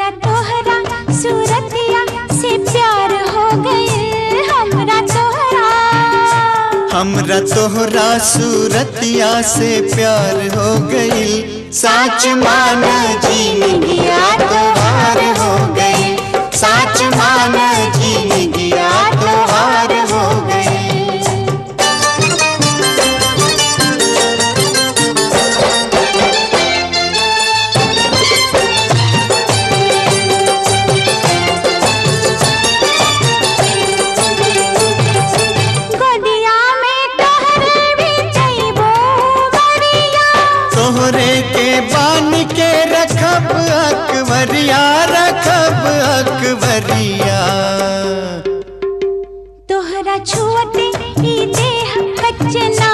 हमरा तोहरा सूरतिया से प्यार हो गए। हमरा तोहरा सूरतिया से प्यार हो गई। साच मान जिंदगिया तोहार हो गई। साच मान जिंदगिया तोहार हो गई। तोहरे के बान के रखब अकबरिया, रखब अकबरिया। तोहरा छुअते ई देह कच्चना